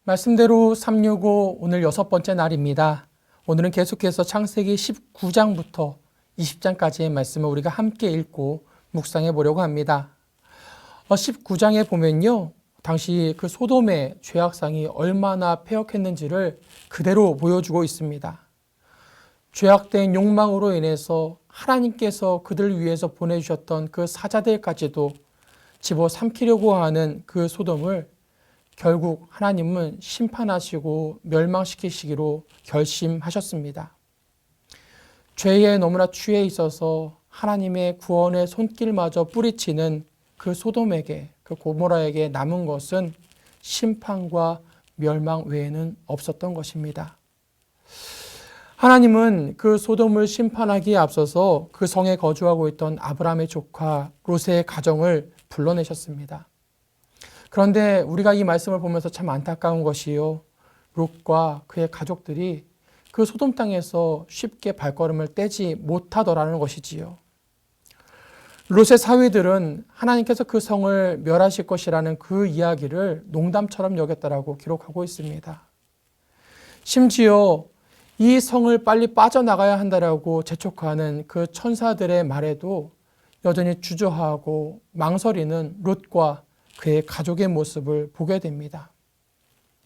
말씀대로 365 오늘 6번째 날입니다. 오늘은 계속해서 창세기 19장부터 20장까지의 말씀을 우리가 함께 읽고 묵상해 보려고 합니다. 19장에 보면요, 당시 그 소돔의 죄악상이 얼마나 폐역했는지를 그대로 보여주고 있습니다. 죄악된 욕망으로 인해서 하나님께서 그들을 위해서 보내주셨던 그 사자들까지도 집어삼키려고 하는 그 소돔을 결국 하나님은 심판하시고 멸망시키시기로 결심하셨습니다. 죄에 너무나 취해 있어서 하나님의 구원의 손길마저 뿌리치는 그 소돔에게, 그 고모라에게 남은 것은 심판과 멸망 외에는 없었던 것입니다. 하나님은 그 소돔을 심판하기에 앞서서 그 성에 거주하고 있던 아브라함의 조카 롯의 가정을 불러내셨습니다. 그런데 우리가 이 말씀을 보면서 참 안타까운 것이요, 롯과 그의 가족들이 그 소돔 땅에서 쉽게 발걸음을 떼지 못하더라는 것이지요. 롯의 사위들은 하나님께서 그 성을 멸하실 것이라는 그 이야기를 농담처럼 여겼다라고 기록하고 있습니다. 심지어 이 성을 빨리 빠져나가야 한다라고 재촉하는 그 천사들의 말에도 여전히 주저하고 망설이는 롯과 그의 가족의 모습을 보게 됩니다.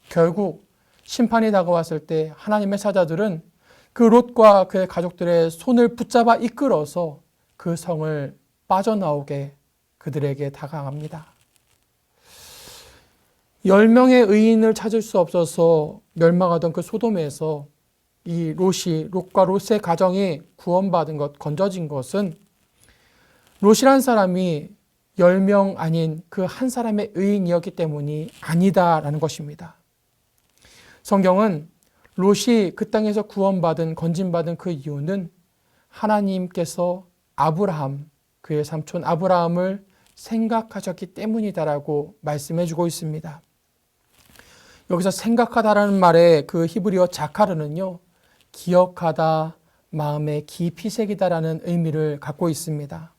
결국 심판이 다가왔을 때 하나님의 사자들은 그 롯과 그의 가족들의 손을 붙잡아 이끌어서 그 성을 빠져나오게 그들에게 다가갑니다. 10명의 의인을 찾을 수 없어서 멸망하던 그 소돔에서 이 롯과 롯의 가정이 구원받은 것, 건져진 것은 롯이란 사람이 10명 아닌 그 한 사람의 의인이었기 때문이 아니다라는 것입니다. 성경은 롯이 그 땅에서 구원받은, 건진받은 그 이유는 하나님께서 아브라함, 그의 삼촌 아브라함을 생각하셨기 때문이다라고 말씀해 주고 있습니다. 여기서 생각하다라는 말의 그 히브리어 자카르는요, 기억하다, 마음에 깊이 새기다라는 의미를 갖고 있습니다.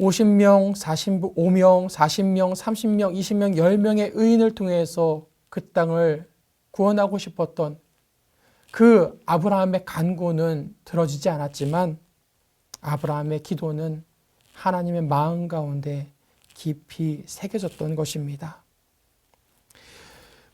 50명, 45명, 40명, 30명, 20명, 10명의 의인을 통해서 그 땅을 구원하고 싶었던 그 아브라함의 간구는 들어지지 않았지만 아브라함의 기도는 하나님의 마음 가운데 깊이 새겨졌던 것입니다.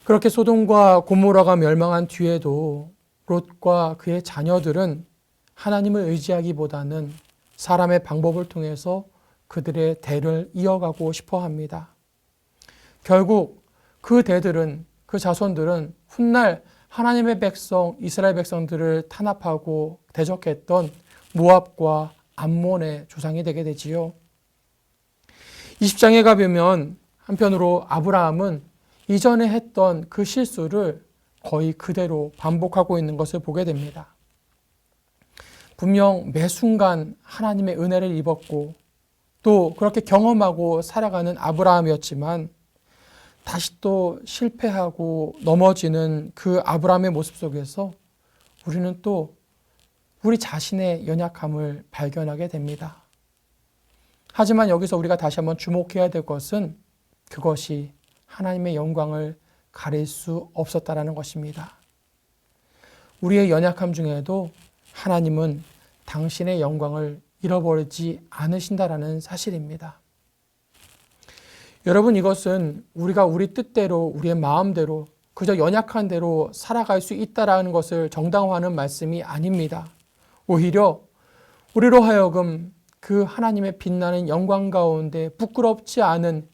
그렇게 소돔과 고모라가 멸망한 뒤에도 롯과 그의 자녀들은 하나님을 의지하기보다는 사람의 방법을 통해서 그들의 대를 이어가고 싶어 합니다. 결국 그 대들은, 그 자손들은 훗날 하나님의 백성, 이스라엘 백성들을 탄압하고 대적했던 모압과 암몬의 조상이 되게 되지요. 20장에 가보면 한편으로 아브라함은 이전에 했던 그 실수를 거의 그대로 반복하고 있는 것을 보게 됩니다. 분명 매 순간 하나님의 은혜를 입었고 또 그렇게 경험하고 살아가는 아브라함이었지만 다시 또 실패하고 넘어지는 그 아브라함의 모습 속에서 우리는 또 우리 자신의 연약함을 발견하게 됩니다. 하지만 여기서 우리가 다시 한번 주목해야 될 것은 그것이 하나님의 영광을 가릴 수 없었다라는 것입니다. 우리의 연약함 중에도 하나님은 당신의 영광을 잃어버리지 않으신다라는 사실입니다. 여러분, 이것은 우리가 우리 뜻대로, 우리의 마음대로, 그저 연약한 대로 살아갈 수 있다라는 것을 정당화하는 말씀이 아닙니다. 오히려 우리로 하여금 그 하나님의 빛나는 영광 가운데 부끄럽지 않은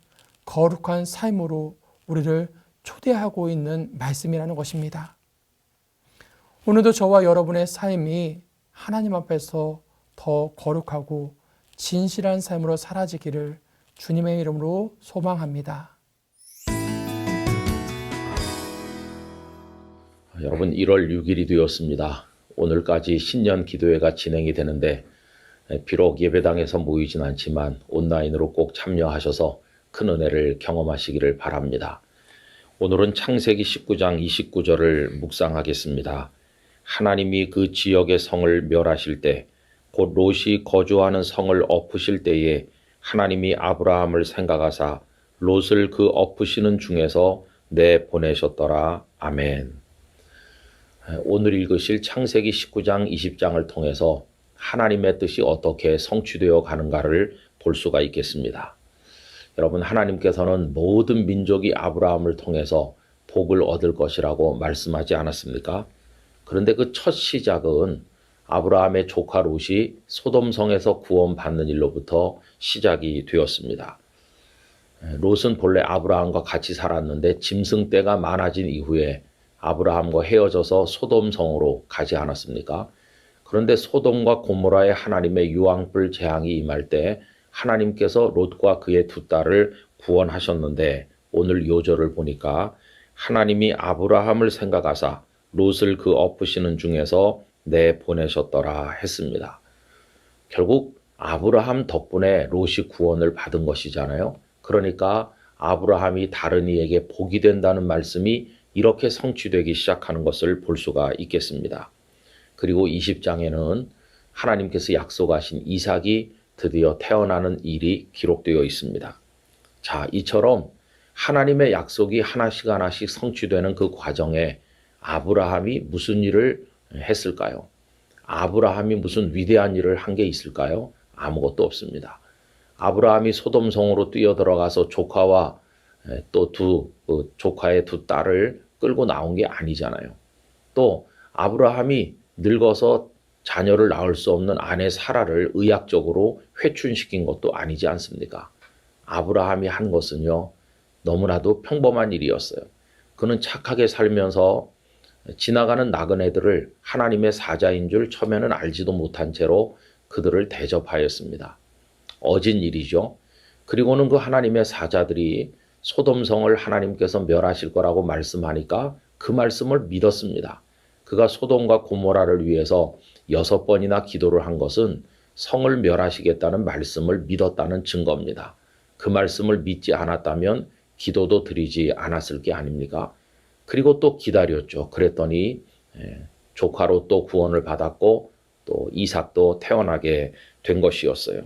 거룩한 삶으로 우리를 초대하고 있는 말씀이라는 것입니다. 오늘도 저와 여러분의 삶이 하나님 앞에서 더 거룩하고 진실한 삶으로 사라지기를 주님의 이름으로 소망합니다. 여러분, 1월 6일이 되었습니다. 오늘까지 신년 기도회가 진행이 되는데 비록 예배당에서 모이진 않지만 온라인으로 꼭 참여하셔서 큰 은혜를 경험하시기를 바랍니다. 오늘은 창세기 19장 29절을 묵상하겠습니다. 하나님이 그 지역의 성을 멸하실 때, 곧 롯이 거주하는 성을 엎으실 때에 하나님이 아브라함을 생각하사 롯을 그 엎으시는 중에서 내 보내셨더라. 아멘. 오늘 읽으실 창세기 19장 20장을 통해서 하나님의 뜻이 어떻게 성취되어 가는가를 볼 수가 있겠습니다. 여러분, 하나님께서는 모든 민족이 아브라함을 통해서 복을 얻을 것이라고 말씀하지 않았습니까? 그런데 그 첫 시작은 아브라함의 조카 롯이 소돔성에서 구원받는 일로부터 시작이 되었습니다. 롯은 본래 아브라함과 같이 살았는데 짐승떼가 많아진 이후에 아브라함과 헤어져서 소돔성으로 가지 않았습니까? 그런데 소돔과 고모라의 하나님의 유황불 재앙이 임할 때 하나님께서 롯과 그의 두 딸을 구원하셨는데, 오늘 요절을 보니까 하나님이 아브라함을 생각하사 롯을 그 엎으시는 중에서 내 보내셨더라 했습니다. 결국 아브라함 덕분에 롯이 구원을 받은 것이잖아요. 그러니까 아브라함이 다른 이에게 복이 된다는 말씀이 이렇게 성취되기 시작하는 것을 볼 수가 있겠습니다. 그리고 20장에는 하나님께서 약속하신 이삭이 드디어 태어나는 일이 기록되어 있습니다. 자, 이처럼 하나님의 약속이 하나씩 하나씩 성취되는 그 과정에 아브라함이 무슨 일을 했을까요? 아브라함이 무슨 위대한 일을 한 게 있을까요? 아무것도 없습니다. 아브라함이 소돔성으로 뛰어들어가서 조카와 또 조카의 두 딸을 끌고 나온 게 아니잖아요. 또 아브라함이 늙어서 자녀를 낳을 수 없는 아내 사라를 의학적으로 회춘시킨 것도 아니지 않습니까? 아브라함이 한 것은요, 너무나도 평범한 일이었어요. 그는 착하게 살면서 지나가는 나그네들을 하나님의 사자인 줄 처음에는 알지도 못한 채로 그들을 대접하였습니다. 어진 일이죠. 그리고는 그 하나님의 사자들이 소돔성을 하나님께서 멸하실 거라고 말씀하니까 그 말씀을 믿었습니다. 그가 소돔과 고모라를 위해서 6번이나 기도를 한 것은 성을 멸하시겠다는 말씀을 믿었다는 증거입니다. 그 말씀을 믿지 않았다면 기도도 드리지 않았을 게 아닙니까? 그리고 또 기다렸죠. 그랬더니 조카로 또 구원을 받았고 또 이삭도 태어나게 된 것이었어요.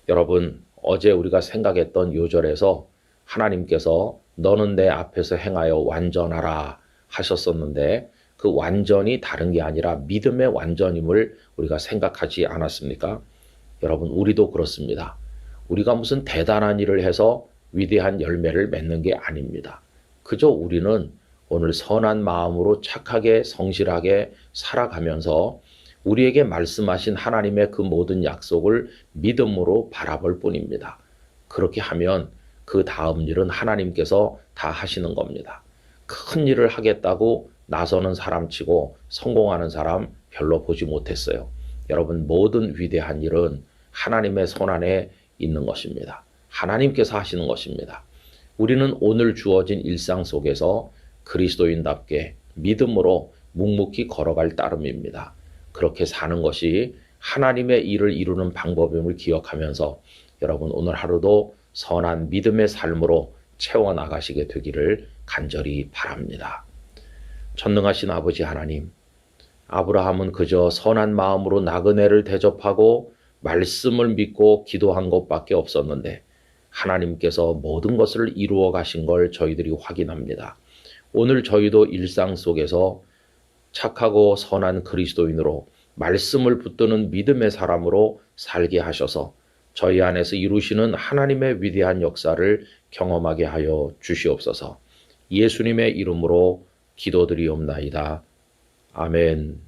여러분, 어제 우리가 생각했던 요절에서 하나님께서 너는 내 앞에서 행하여 완전하라 하셨었는데, 그 완전이 다른 게 아니라 믿음의 완전임을 우리가 생각하지 않았습니까? 여러분, 우리도 그렇습니다. 우리가 무슨 대단한 일을 해서 위대한 열매를 맺는 게 아닙니다. 그저 우리는 오늘 선한 마음으로 착하게 성실하게 살아가면서 우리에게 말씀하신 하나님의 그 모든 약속을 믿음으로 바라볼 뿐입니다. 그렇게 하면 그 다음 일은 하나님께서 다 하시는 겁니다. 큰 일을 하겠다고 나서는 사람치고 성공하는 사람 별로 보지 못했어요. 여러분, 모든 위대한 일은 하나님의 손 안에 있는 것입니다. 하나님께서 하시는 것입니다. 우리는 오늘 주어진 일상 속에서 그리스도인답게 믿음으로 묵묵히 걸어갈 따름입니다. 그렇게 사는 것이 하나님의 일을 이루는 방법임을 기억하면서 여러분, 오늘 하루도 선한 믿음의 삶으로 채워나가시게 되기를 간절히 바랍니다. 전능하신 아버지 하나님, 아브라함은 그저 선한 마음으로 나그네를 대접하고 말씀을 믿고 기도한 것밖에 없었는데 하나님께서 모든 것을 이루어 가신 걸 저희들이 확인합니다. 오늘 저희도 일상 속에서 착하고 선한 그리스도인으로 말씀을 붙드는 믿음의 사람으로 살게 하셔서 저희 안에서 이루시는 하나님의 위대한 역사를 경험하게 하여 주시옵소서. 예수님의 이름으로 기도드리옵나이다. 아멘.